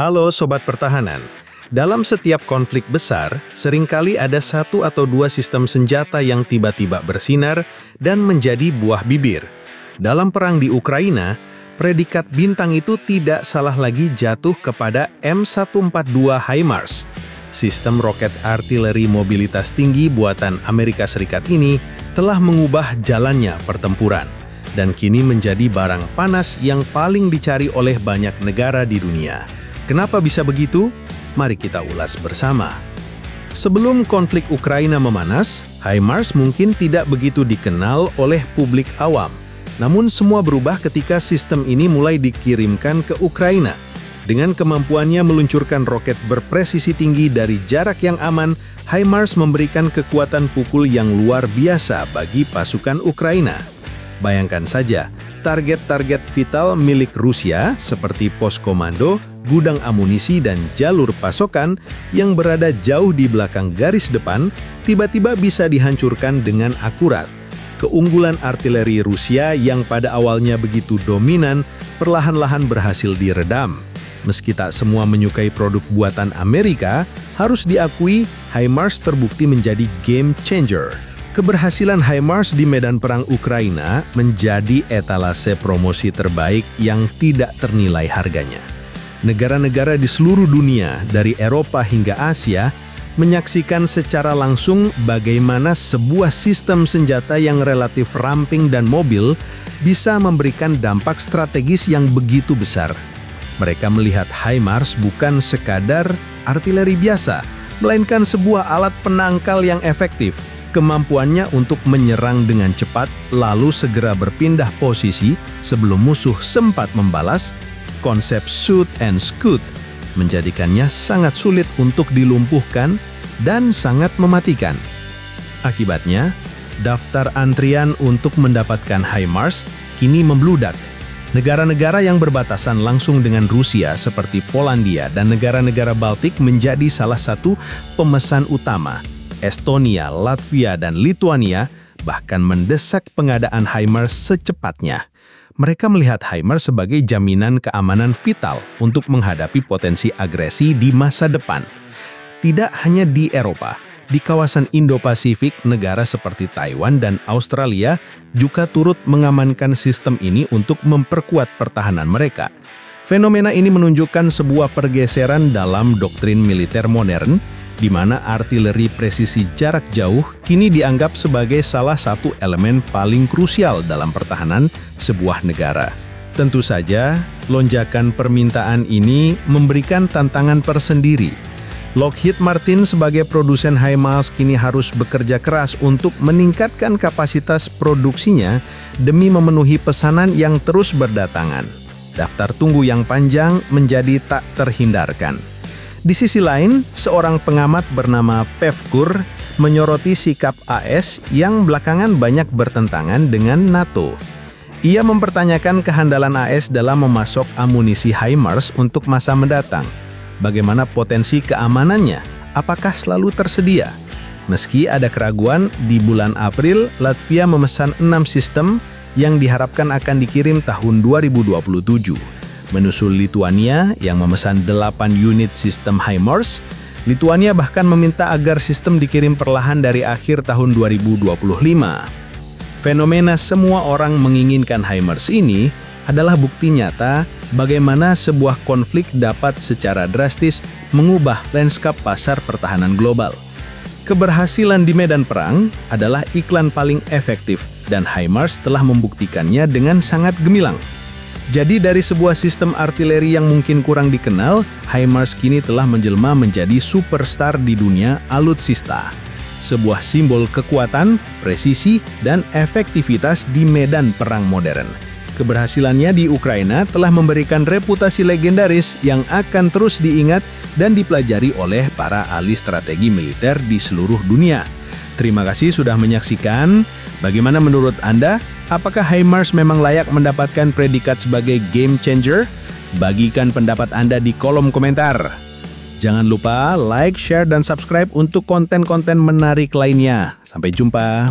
Halo Sobat Pertahanan. Dalam setiap konflik besar, seringkali ada satu atau dua sistem senjata yang tiba-tiba bersinar dan menjadi buah bibir. Dalam perang di Ukraina, predikat bintang itu tidak salah lagi jatuh kepada M142 HIMARS. Sistem roket artileri mobilitas tinggi buatan Amerika Serikat ini telah mengubah jalannya pertempuran dan kini menjadi barang panas yang paling dicari oleh banyak negara di dunia. Kenapa bisa begitu? Mari kita ulas bersama. Sebelum konflik Ukraina memanas, HIMARS mungkin tidak begitu dikenal oleh publik awam. Namun semua berubah ketika sistem ini mulai dikirimkan ke Ukraina. Dengan kemampuannya meluncurkan roket berpresisi tinggi dari jarak yang aman, HIMARS memberikan kekuatan pukul yang luar biasa bagi pasukan Ukraina. Bayangkan saja, target-target vital milik Rusia seperti pos komando, gudang amunisi dan jalur pasokan yang berada jauh di belakang garis depan tiba-tiba bisa dihancurkan dengan akurat. Keunggulan artileri Rusia yang pada awalnya begitu dominan perlahan-lahan berhasil diredam. Meski tak semua menyukai produk buatan Amerika, harus diakui HIMARS terbukti menjadi game changer. Keberhasilan HIMARS di medan perang Ukraina menjadi etalase promosi terbaik yang tidak ternilai harganya. Negara-negara di seluruh dunia, dari Eropa hingga Asia, menyaksikan secara langsung bagaimana sebuah sistem senjata yang relatif ramping dan mobil bisa memberikan dampak strategis yang begitu besar. Mereka melihat HIMARS bukan sekadar artileri biasa, melainkan sebuah alat penangkal yang efektif. Kemampuannya untuk menyerang dengan cepat, lalu segera berpindah posisi sebelum musuh sempat membalas, konsep shoot and scoot menjadikannya sangat sulit untuk dilumpuhkan dan sangat mematikan. Akibatnya, daftar antrian untuk mendapatkan HIMARS kini membludak. Negara-negara yang berbatasan langsung dengan Rusia seperti Polandia dan negara-negara Baltik menjadi salah satu pemesan utama. Estonia, Latvia, dan Lituania bahkan mendesak pengadaan HIMARS secepatnya. Mereka melihat HIMARS sebagai jaminan keamanan vital untuk menghadapi potensi agresi di masa depan. Tidak hanya di Eropa, di kawasan Indo-Pasifik, negara seperti Taiwan dan Australia juga turut mengamankan sistem ini untuk memperkuat pertahanan mereka. Fenomena ini menunjukkan sebuah pergeseran dalam doktrin militer modern, di mana artileri presisi jarak jauh kini dianggap sebagai salah satu elemen paling krusial dalam pertahanan sebuah negara. Tentu saja, lonjakan permintaan ini memberikan tantangan tersendiri. Lockheed Martin sebagai produsen HIMARS kini harus bekerja keras untuk meningkatkan kapasitas produksinya demi memenuhi pesanan yang terus berdatangan. Daftar tunggu yang panjang menjadi tak terhindarkan. Di sisi lain, seorang pengamat bernama Pevkur menyoroti sikap AS yang belakangan banyak bertentangan dengan NATO. Ia mempertanyakan kehandalan AS dalam memasok amunisi HIMARS untuk masa mendatang. Bagaimana potensi keamanannya? Apakah selalu tersedia? Meski ada keraguan, di bulan April, Latvia memesan 6 sistem yang diharapkan akan dikirim tahun 2027. Menyusul Lituania yang memesan 8 unit sistem HIMARS, Lituania bahkan meminta agar sistem dikirim perlahan dari akhir tahun 2025. Fenomena semua orang menginginkan HIMARS ini adalah bukti nyata bagaimana sebuah konflik dapat secara drastis mengubah lanskap pasar pertahanan global. Keberhasilan di medan perang adalah iklan paling efektif dan HIMARS telah membuktikannya dengan sangat gemilang. Jadi dari sebuah sistem artileri yang mungkin kurang dikenal, HIMARS kini telah menjelma menjadi superstar di dunia alutsista. Sebuah simbol kekuatan, presisi, dan efektivitas di medan perang modern. Keberhasilannya di Ukraina telah memberikan reputasi legendaris yang akan terus diingat dan dipelajari oleh para ahli strategi militer di seluruh dunia. Terima kasih sudah menyaksikan. Bagaimana menurut Anda? Apakah HIMARS memang layak mendapatkan predikat sebagai game changer? Bagikan pendapat Anda di kolom komentar. Jangan lupa like, share, dan subscribe untuk konten-konten menarik lainnya. Sampai jumpa.